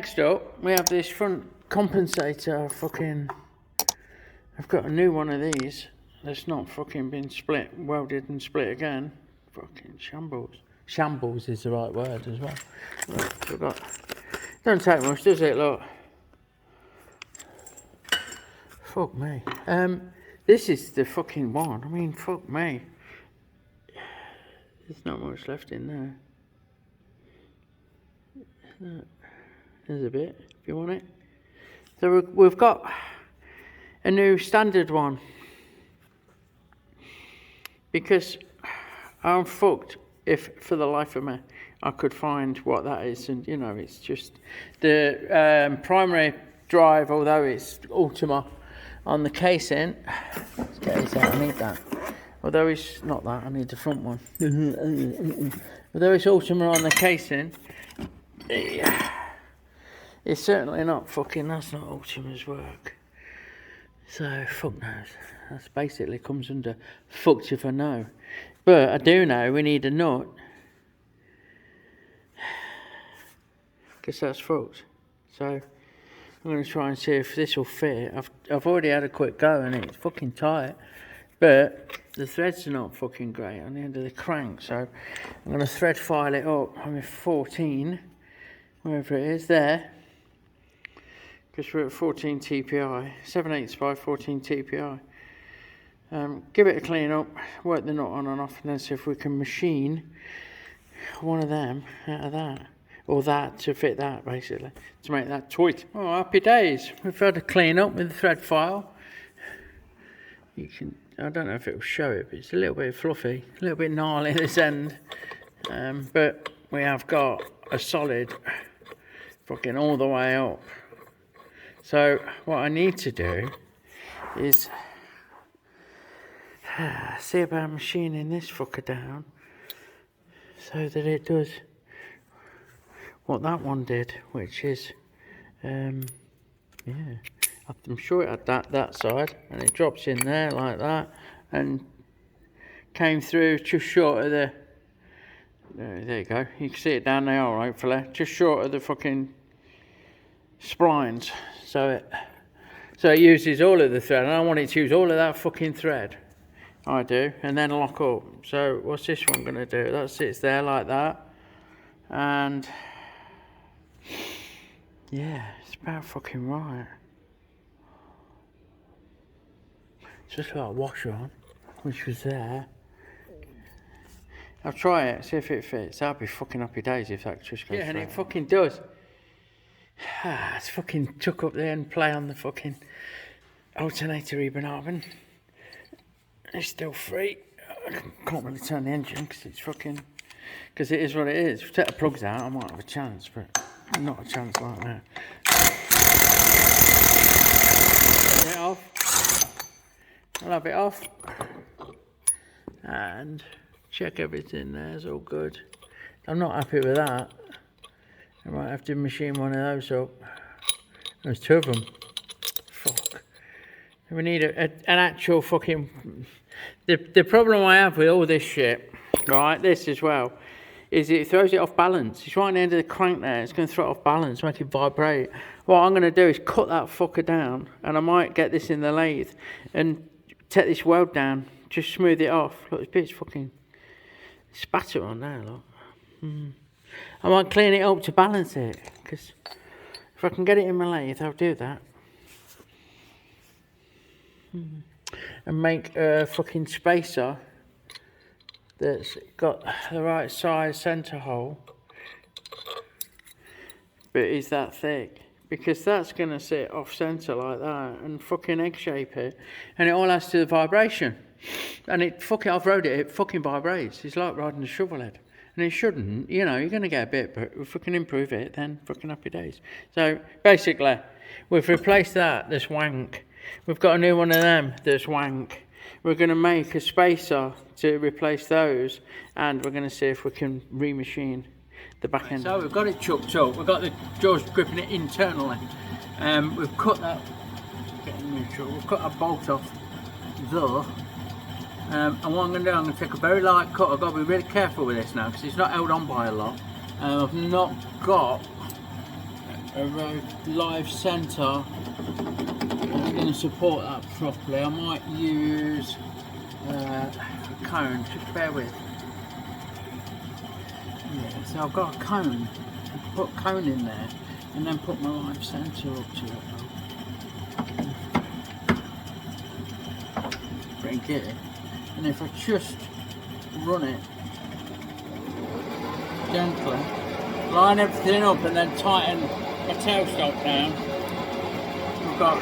Next up, we have this front compensator. I've got a new one of these that's not fucking been welded and split again. Fucking shambles. Shambles is the right word as well. Look, don't take much, does it? Look. Fuck me. This is the fucking one. I mean, fuck me. There's not much left in there. There's a bit, if you want it. So we've got a new standard one. Because I'm fucked if, for the life of me, I could find what that is. And, you know, it's just the primary drive, although it's Ultima on the casing. Let's get this out, I need that. Although it's not that, I need the front one. Although it's Ultima on the casing, it's certainly not fucking, that's not Ultima's work. So, fuck knows. That's basically comes under fucked if I know. But I do know we need a nut. Because that's fucked. So, I'm going to try and see if this will fit. I've already had a quick go and it's fucking tight. But the threads are not fucking great on the end of the crank. So, I'm going to thread file it up. I'm at 14. Wherever it is, there. Because we're at 14 TPI. 7/8 by 14 TPI. Give it a clean up, work the nut on and off, and then see if we can machine one of them out of that. Or that to fit that, basically. To make that tight. Oh, happy days. We've had a clean up with the thread file. You can, I don't know if it will show it, but it's a little bit fluffy. A little bit gnarly this end. But we have got a solid fucking all the way up. So what I need to do is see about machining this fucker down so that it does what that one did, which is yeah, I'm sure it had that side, and it drops in there like that and came through just short of the there you go, you can see it down there all hopefully, just short of the fucking splines, so it uses all of the thread, and I want it to use all of that fucking thread. I do, and then lock up. So what's this one going to do? That sits there like that, and yeah, it's about fucking right. It's just got a washer on, which was there. I'll try it, see if it fits. That'd be fucking happy days if that just goes. Yeah, and it fucking does. It's fucking tuck up there and play on the fucking alternator even having. It's still free. I can't really turn the engine because it's fucking, because it is what it is. If we take the plugs out, I might have a chance, but not a chance like that. Turn it off. I'll have it off and check everything there's all good. I'm not happy with that. I might have to machine one of those up. There's two of them. Fuck. We need an actual fucking... The problem I have with all this shit, right, this as well, is it throws it off balance. It's right on the end of the crank there. It's going to throw it off balance, make it vibrate. What I'm going to do is cut that fucker down, and I might get this in the lathe and take this weld down, just smooth it off. Look, this bit's fucking spatter on there, look. I might clean it up to balance it, because if I can get it in my lathe, I'll do that. And make a fucking spacer that's got the right size centre hole, but is that thick, because that's going to sit off centre like that and fucking egg shape it, and it all has to do with vibration. And it fucking, I've rode it, it fucking vibrates. It's like riding a shovel head. And it shouldn't, you know, you're going to get a bit, but if we can improve it, then fucking happy days. So basically, we've replaced that, this wank. We've got a new one of them, that's wank. We're going to make a spacer to replace those, and we're going to see if we can remachine the back end. So we've got it chucked up, we've got the jaws gripping it internally. We've cut that, we've cut that bolt off there. And what I'm going to do, I'm going to take a very light cut. I've got to be really careful with this now because it's not held on by a lot. I've not got live centre that's going to support that properly. I might use a cone, just bear with. Yeah, so I've got a cone, put a cone in there and then put my live centre up to it. Bring it, and if I just run it gently, line everything up and then tighten my tailstock down, we've got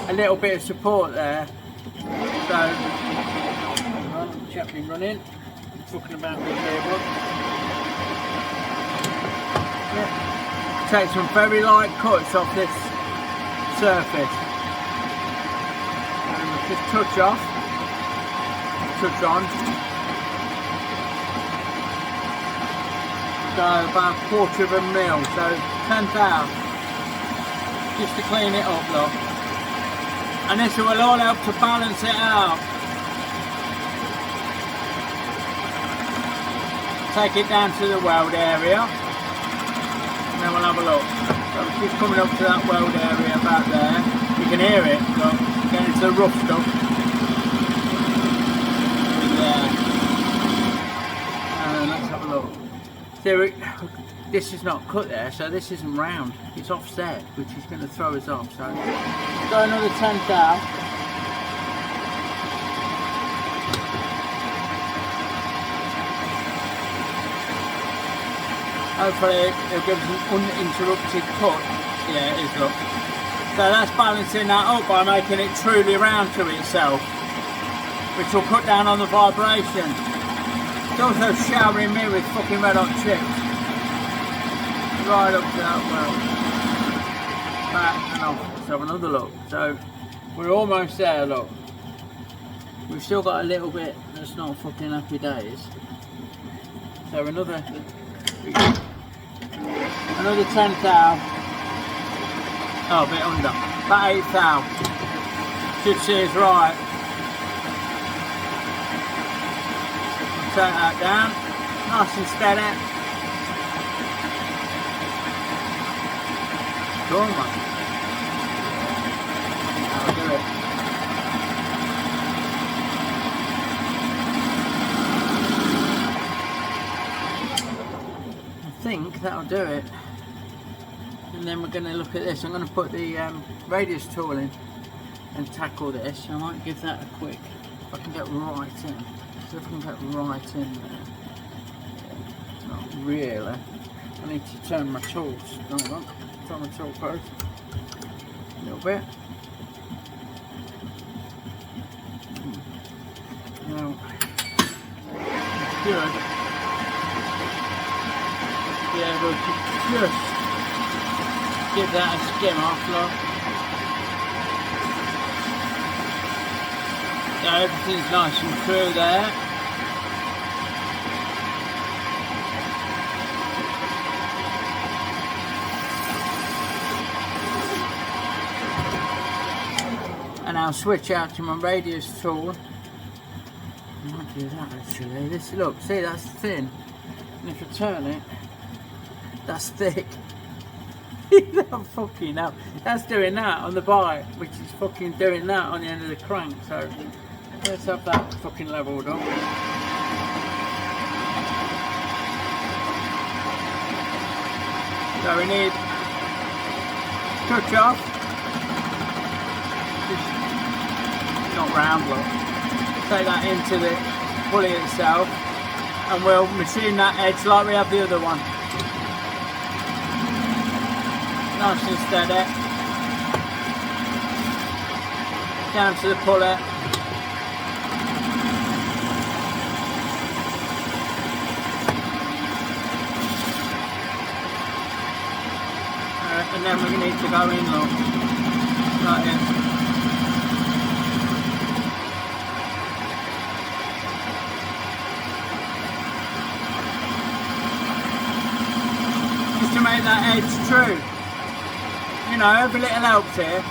a little bit of support there. So, gently running, talking about the cable. Yeah. Take some very light cuts off this surface. And just touch off, touch on. So about 1/4 of a mil, so 10,000, just to clean it up, look. And this will all help to balance it out. Take it down to the weld area, and then we'll have a look. So it's just coming up to that weld area about there. You can hear it, look, getting into the rough stuff. There. And let's have a look. See, this is not cut there, so this isn't round. It's offset, which is going to throw us off. So, go another 10,000. Hopefully it'll give us an uninterrupted cut. Yeah, it is, look. So that's balancing that up by making it truly round to itself, which will cut down on the vibration. It's also showering me with fucking red hot chips. Right up to that well. Back and off. Let's have another look. So we're almost there, look. We've still got a little bit that's not fucking happy days. So another 10,000. Oh, a bit under. About 8,000. Should see us right. Take that down. Nice and steady. Go on, man. That'll do it. I think that'll do it. And then we're going to look at this. I'm going to put the radius tool in and tackle this. I might give that a quick, if I can get right in. See if I can get right in there. Not really. I need to turn my tools. Hold on. Turn my tool first. A little bit. Now, it's good. Yeah, we'll just give that a skim off, look. So everything's nice and through there. And I'll switch out to my radius tool. I might do that actually. This, look, see, that's thin. And if I turn it, that's thick. That fucking hell. That's doing that on the bike, which is fucking doing that on the end of the crank. So let's have that fucking leveled up. So we need touch off. Just not round, look. Take that into the pulley itself, and we'll machine that edge like we have the other one. Nice and steady. Down to the pulley. And then we need to go in, look. Like this. Just to make that edge true. You know, every little helps here.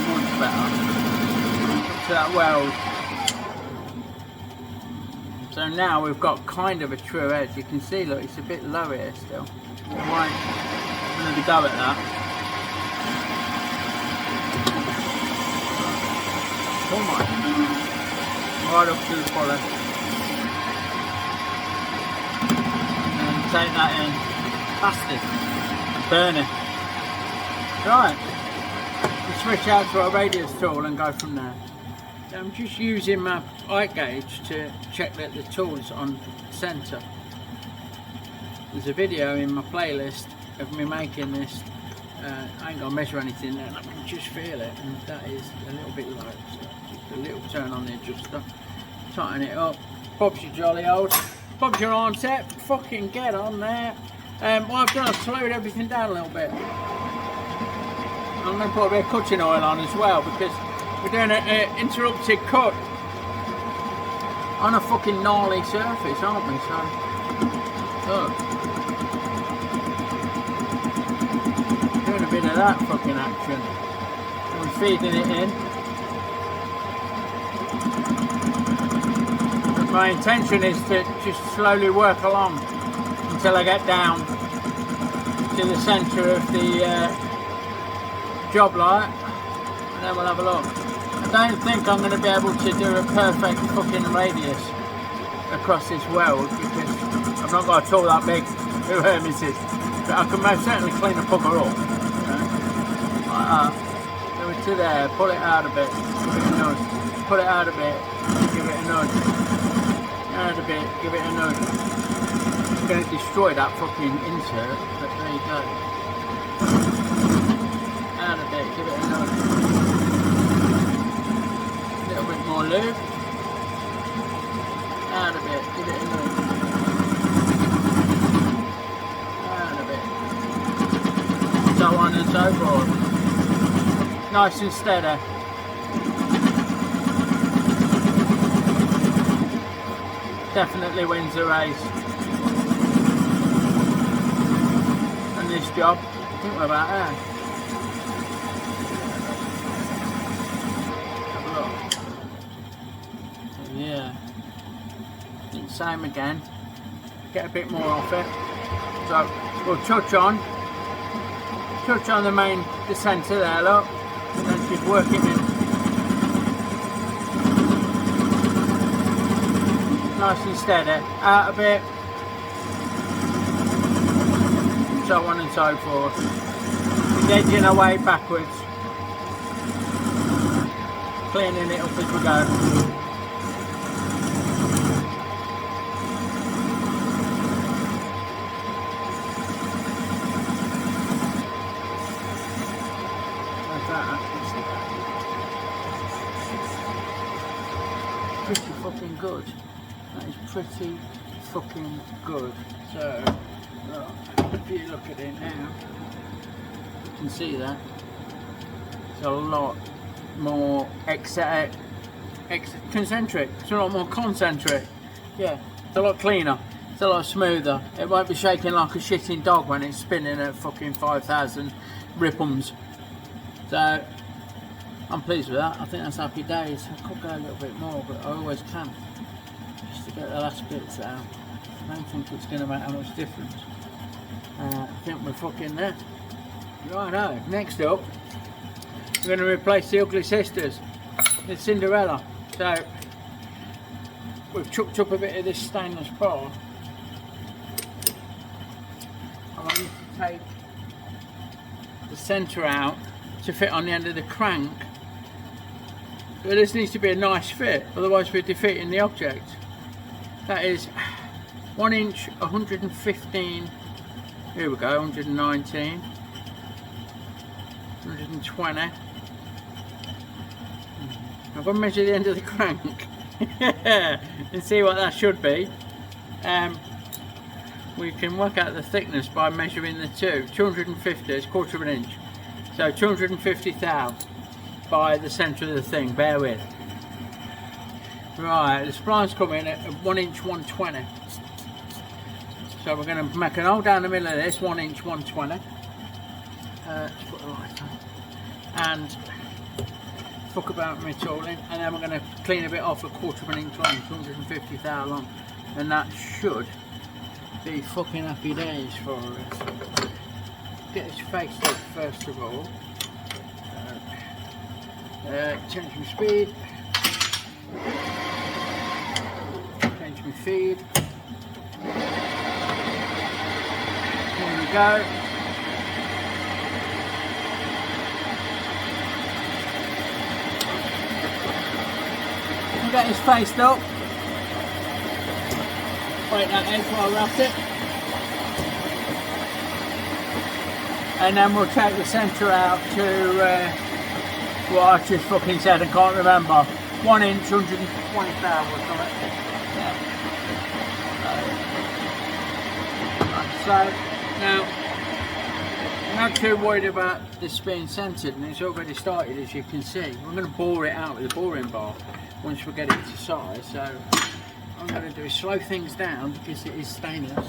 Much better. Up to that weld. So So now we've got kind of a true edge. You can see, look, it's a bit low here still. I'm going to go at that. Come on. Right up to the pulley. And take that in. Bastard. Burn it. Right. We switch out to our radius tool and go from there. I'm just using my eye gauge to check that the tool's on centre. There's a video in my playlist of me making this. I ain't gonna measure anything there, I can just feel it, and that is a little bit low. So just a little turn on the adjuster, tighten it up. Bob's your jolly old. Bob's your arm set. Fucking get on there. What I've done, I've slowed everything down a little bit. I'm going to put a bit of cutting oil on as well, because we're doing an interrupted cut on a fucking gnarly surface, aren't we? So, look. Doing a bit of that fucking action. I'm feeding it in. But my intention is to just slowly work along until I get down to the centre of the job light, and then we'll have a look. I don't think I'm going to be able to do a perfect fucking radius across this weld, because I've not got a tool that big. Who misses? But I can most certainly clean the bugger up. Like that. Do it to there, pull it out a bit, give it a nudge. Pull it out a bit, give it a nudge. Out a bit, give it a nudge. I'm going to destroy that fucking insert, but there you go. Out a bit, give it a nudge. A little bit more lube. Out a bit, give it a nudge. Out a bit. So on and so forth. Nice and steady. Definitely wins the race. And this job, I think we're about there. Yeah, same again, get a bit more off it, so we'll touch on the main, the centre there, look, and then just work it in, nice and steady, out a bit, so on and so forth, edging away backwards, cleaning it up as we go. Pretty fucking good. That is pretty fucking good. So, if you look at it now, you can see that it's a lot more concentric. It's a lot more concentric. Yeah, it's a lot cleaner. It's a lot smoother. It won't be shaking like a shitting dog when it's spinning at fucking 5,000 ripums. So, I'm pleased with that. I think that's happy days. I could go a little bit more, but I always can, just to get the last bits out. I don't think it's going to make that much difference. I think we're fucking there. Righto, next up, we're going to replace the ugly sisters, the Cinderella. So, we've chucked up a bit of this stainless bar. I want you to take the centre out to fit on the end of the crank. But this needs to be a nice fit, otherwise we're defeating the object. That is 1 inch, 115, here we go, 119, 120. I'm going to measure the end of the crank and see what that should be. We can work out the thickness by measuring the two. 250 is 1/4 of an inch. So 250 thou by the centre of the thing, bear with. Right, the spline's coming at 1 inch 120. So we're going to make an hole down the middle of this, 1 inch 120. Let's put the light on. And fuck about my tooling, and then we're going to clean a bit off a 1/4 of an inch long, 250 thou long. and that should be fucking happy days for us. Get this faced up first of all. Change my speed, change my feed. There we go. We'll get this faced up. Wait that edge while I wrap it. And then we'll take the centre out to what I just fucking said, I can't remember. 1 inch, 120 thou or something. Yeah. So now I'm not too worried about this being centred, and it's already started, as you can see. I'm going to bore it out with a boring bar once we get it to size. So I'm going to do is slow things down because it is stainless,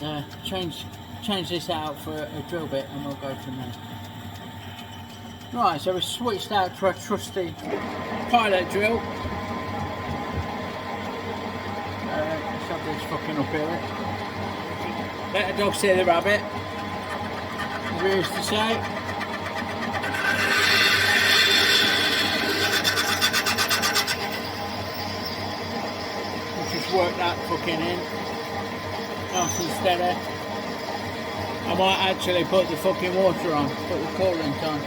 and change this out for a drill bit, and we'll go from there. Right, so we've switched out to our trusty pilot drill. Let's have this fucking up here. Let the dog see the rabbit, as we used to say. We'll just work that fucking in. Nice and steady. I might actually put the fucking water on, put the coolant on,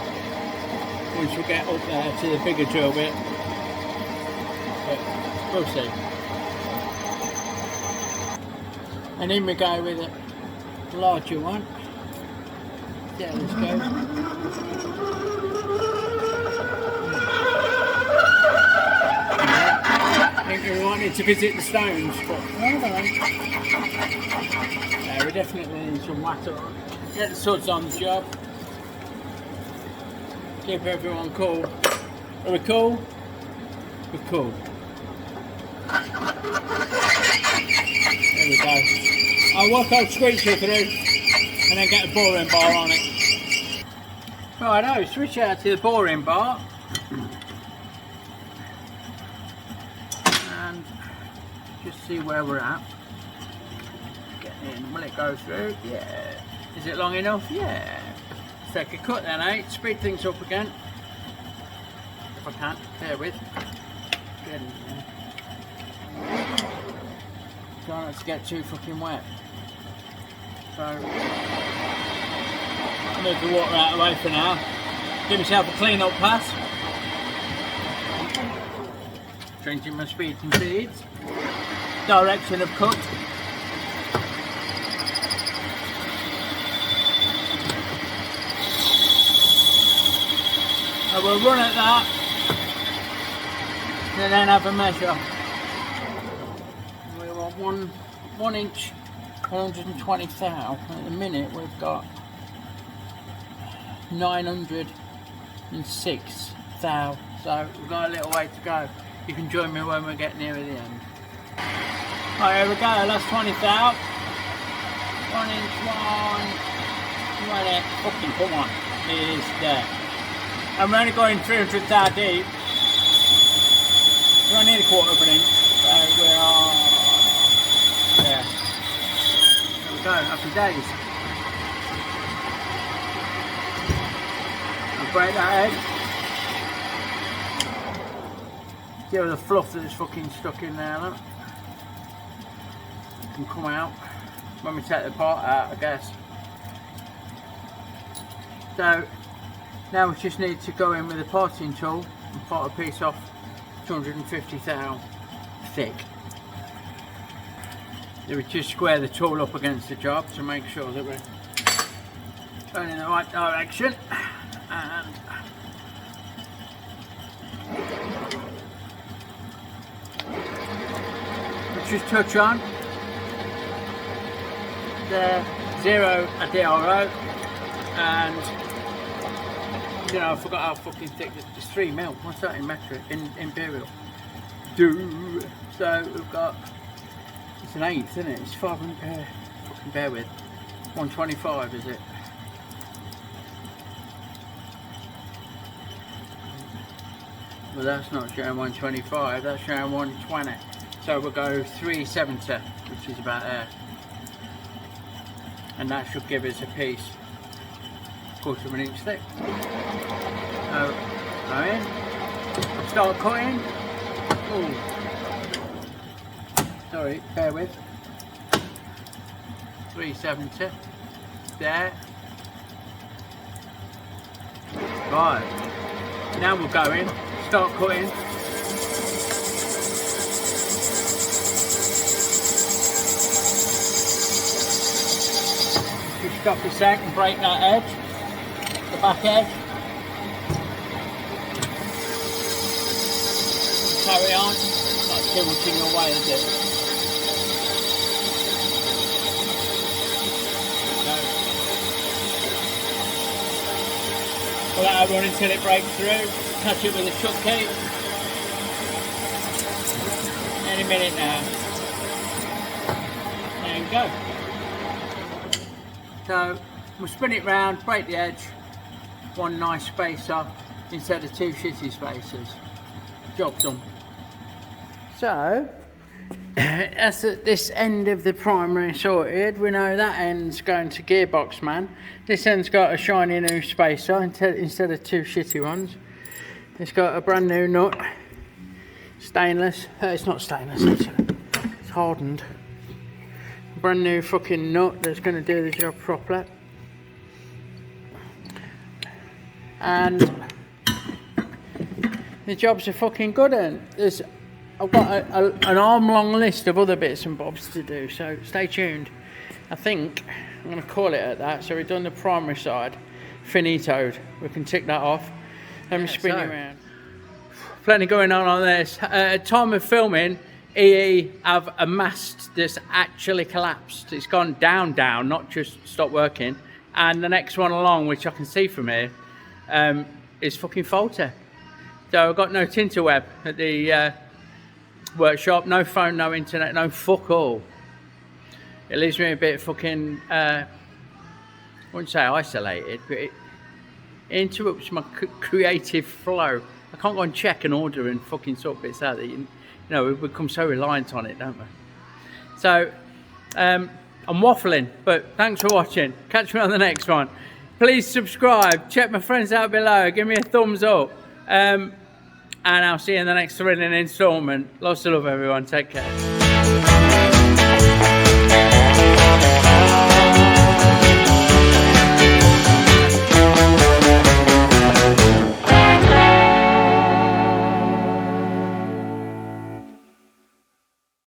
once we get up there to the bigger drill bit, but we'll see. And in we go with a larger one. See how this goes. I think we wanted to visit the stones, but yeah, we definitely need some water on. Get the suds on the job. Keep everyone cool. Are we cool? We're cool. There we go. I'll work out squeaky through and then get a boring bar on it. Righto, switch out to the boring bar. And just see where we're at. Get in. Will it go through? Yeah. Is it long enough? Yeah. Take a cut then, eh? Speed things up again. If I can, bear with. Get in there. Try not to get too fucking wet. So, move the water out of the way for now. Give myself a clean up pass. Changing my speeds and feeds. Direction of cut. I will run at that and then have a measure. We want 1 inch, 120 thou. At the minute we've got 906 thou, so we've got a little way to go. You can join me when we get near the end. Right, here we go, last 20 thou. 1 inch, 120, fucking come on, it is there. I'm only going 300 thou deep. We're only a quarter of an inch, so we are there. There we go, happy days. I'll break that edge. See all the fluff that's fucking stuck in there, look. Can come out when we take the part out, I guess. So now we just need to go in with a parting tool and part a piece off 250 thou thick. Then we just square the tool up against the job to make sure that we're going in the right direction, and we'll just touch on the 0 a DRO, and you know, I forgot how fucking thick it's 3 mil. What's that in metric? In imperial? So we've got, it's an 1/8, isn't it? It's 500. Fucking bear with. 125, is it? Well, that's not showing 125. That's showing 120. So we'll go 370, which is about there. And that should give us a piece 1/4 of an inch thick. So, go in, start cutting. Ooh. Sorry, bear with. 370, there. Right, now we'll go in, start cutting. Just stop a sec and break that edge, the back edge. Carry on, not too much in your way, is it? No. Pull that over until it breaks through, touch it with a chuck key. Any minute now. There you go. So we'll spin it round, break the edge, one nice spacer instead of 2 shitty spacers. Job done. So that's this end of the primary sorted. We know that end's going to gearbox man. This end's got a shiny new spacer instead of 2 shitty ones. It's got a brand new nut, stainless. It's not stainless actually, it's hardened. Brand new fucking nut that's going to do the job properly. And the job's a fucking good one. I've got an arm long list of other bits and bobs to do, so stay tuned. I think I'm going to call it at that. So we've done the primary side, finitoed. We can tick that off. Let me spin it around. Plenty going on this. At time of filming, EE have a mast that's actually collapsed. It's gone down, not just stopped working. And the next one along, which I can see from here, is fucking faulty. So I've got no tinterweb at the workshop, no phone, no internet, no fuck all. It leaves me a bit fucking, I wouldn't say isolated, but it interrupts my creative flow. I can't go and check and order and fucking sort bits out that you know, we become so reliant on it, don't we? So, I'm waffling, but thanks for watching. Catch me on the next one. Please subscribe, check my friends out below, give me a thumbs up. And I'll see you in the next thrilling installment. Lots of love, everyone. Take care.